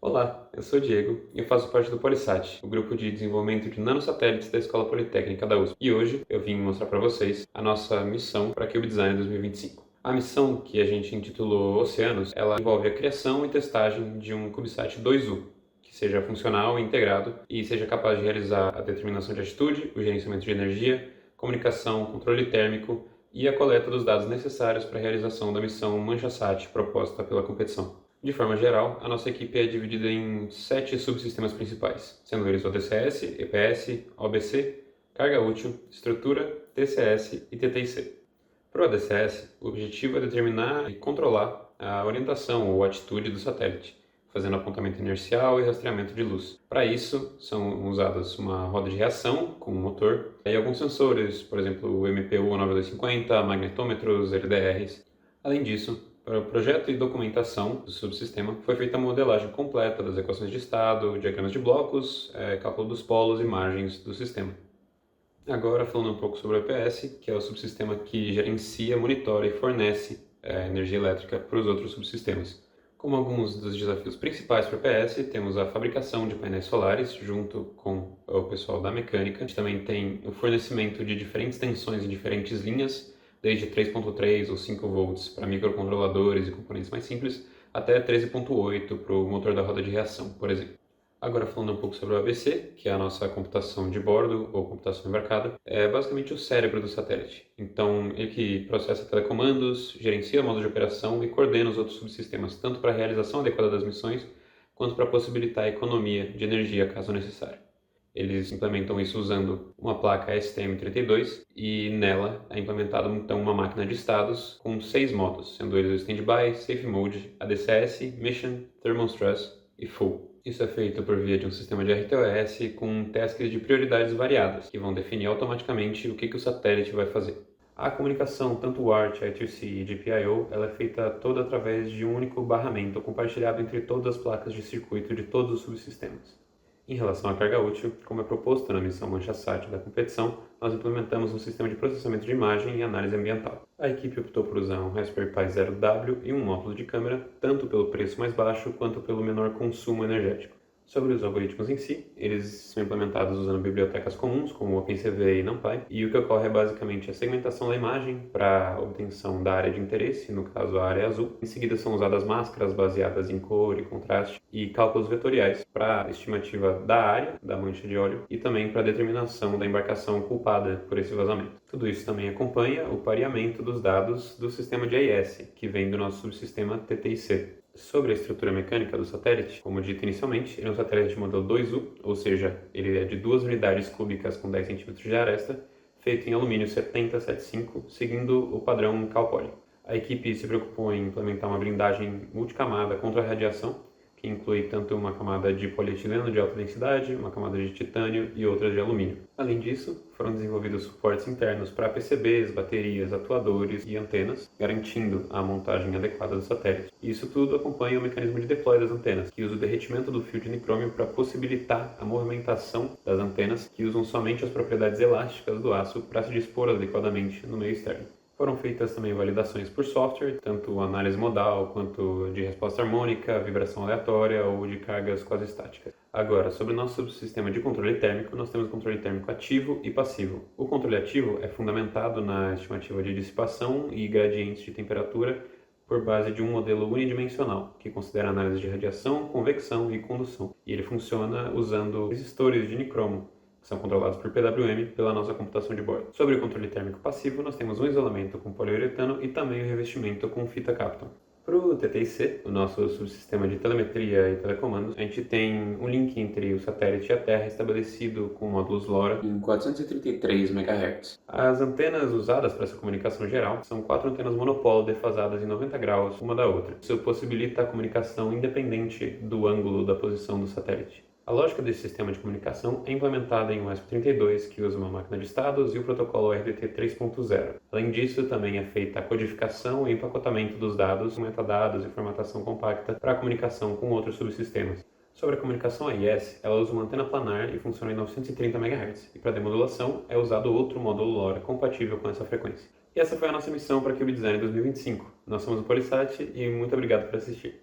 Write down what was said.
Olá, eu sou o Diego e eu faço parte do Polissat, o grupo de desenvolvimento de nanosatélites da Escola Politécnica da USP. E hoje eu vim mostrar para vocês a nossa missão para a Cube Design 2025. A missão, que a gente intitulou Oceanos, ela envolve a criação e testagem de um CubeSat 2U, que seja funcional e integrado e seja capaz de realizar a determinação de altitude, o gerenciamento de energia, comunicação, controle térmico e a coleta dos dados necessários para a realização da missão ManchaSat proposta pela competição. De forma geral, a nossa equipe é dividida em 7 subsistemas principais, sendo eles ODCS, EPS, OBC, Carga Útil, Estrutura, TCS e TTIC. Para o ODCS, o objetivo é determinar e controlar a orientação ou atitude do satélite, fazendo apontamento inercial e rastreamento de luz. Para isso, são usadas uma roda de reação com um motor e alguns sensores, por exemplo, o MPU 9250, magnetômetros, LDRs. Além disso, para o projeto e documentação do subsistema, foi feita a modelagem completa das equações de estado, diagramas de blocos, cálculo dos polos e margens do sistema. Agora, falando um pouco sobre o EPS, que é o subsistema que gerencia, monitora e fornece energia elétrica para os outros subsistemas. Como alguns dos desafios principais para o EPS, temos a fabricação de painéis solares, junto com o pessoal da mecânica. A gente também tem o fornecimento de diferentes tensões em diferentes linhas, desde 3.3 ou 5 volts para microcontroladores e componentes mais simples, até 13.8 para o motor da roda de reação, por exemplo. Agora, falando um pouco sobre o ABC, que é a nossa computação de bordo ou computação embarcada, é basicamente o cérebro do satélite. Então, ele que processa telecomandos, gerencia o modo de operação e coordena os outros subsistemas, tanto para a realização adequada das missões, quanto para possibilitar a economia de energia caso necessário. Eles implementam isso usando uma placa STM32 e nela é implementada então uma máquina de estados com 6 modos, sendo eles o Standby, Safe Mode, ADCS, Mission, Thermal Stress e Full. Isso é feito por via de um sistema de RTOS com tasks de prioridades variadas, que vão definir automaticamente o que o satélite vai fazer. A comunicação, tanto WART, I2C e GPIO, ela é feita toda através de um único barramento compartilhado entre todas as placas de circuito de todos os subsistemas. Em relação à carga útil, como é proposto na missão ManchaSat da competição, nós implementamos um sistema de processamento de imagem e análise ambiental. A equipe optou por usar um Raspberry Pi Zero W e um módulo de câmera, tanto pelo preço mais baixo quanto pelo menor consumo energético. Sobre os algoritmos em si, eles são implementados usando bibliotecas comuns, como OpenCV e NumPy, e o que ocorre é basicamente a segmentação da imagem para a obtenção da área de interesse, no caso a área azul. Em seguida são usadas máscaras baseadas em cor e contraste e cálculos vetoriais para a estimativa da área da mancha de óleo e também para a determinação da embarcação culpada por esse vazamento. Tudo isso também acompanha o pareamento dos dados do sistema de AIS, que vem do nosso subsistema TTIC. Sobre a estrutura mecânica do satélite, como dito inicialmente, ele é um satélite de modelo 2U, ou seja, ele é de 2 unidades cúbicas com 10 cm de aresta, feito em alumínio 7075, seguindo o padrão Cal-Poly. A equipe se preocupou em implementar uma blindagem multicamada contra a radiação, que inclui tanto uma camada de polietileno de alta densidade, uma camada de titânio e outras de alumínio. Além disso, foram desenvolvidos suportes internos para PCBs, baterias, atuadores e antenas, garantindo a montagem adequada do satélite. E isso tudo acompanha o mecanismo de deploy das antenas, que usa o derretimento do fio de nicrômio para possibilitar a movimentação das antenas, que usam somente as propriedades elásticas do aço para se dispor adequadamente no meio externo. Foram feitas também validações por software, tanto análise modal quanto de resposta harmônica, vibração aleatória ou de cargas quase estáticas. Agora, sobre o nosso subsistema de controle térmico, nós temos controle térmico ativo e passivo. O controle ativo é fundamentado na estimativa de dissipação e gradientes de temperatura por base de um modelo unidimensional, que considera análise de radiação, convecção e condução. E ele funciona usando resistores de nicromo, que são controlados por PWM pela nossa computação de bordo. Sobre o controle térmico passivo, nós temos um isolamento com poliuretano e também o revestimento com fita Kapton. Para o TTIC, o nosso subsistema de telemetria e telecomandos, a gente tem um link entre o satélite e a Terra estabelecido com módulos LoRa em 433 MHz. As antenas usadas para essa comunicação geral são 4 antenas monopolo defasadas em 90 graus uma da outra. Isso possibilita a comunicação independente do ângulo da posição do satélite. A lógica desse sistema de comunicação é implementada em um ESP32, que usa uma máquina de estados, e o protocolo RDT 3.0. Além disso, também é feita a codificação e empacotamento dos dados, metadados e formatação compacta para a comunicação com outros subsistemas. Sobre a comunicação AIS, ela usa uma antena planar e funciona em 930 MHz, e para demodulação é usado outro módulo LoRa compatível com essa frequência. E essa foi a nossa missão para a Cube Design 2025. Nós somos o Polissat e muito obrigado por assistir.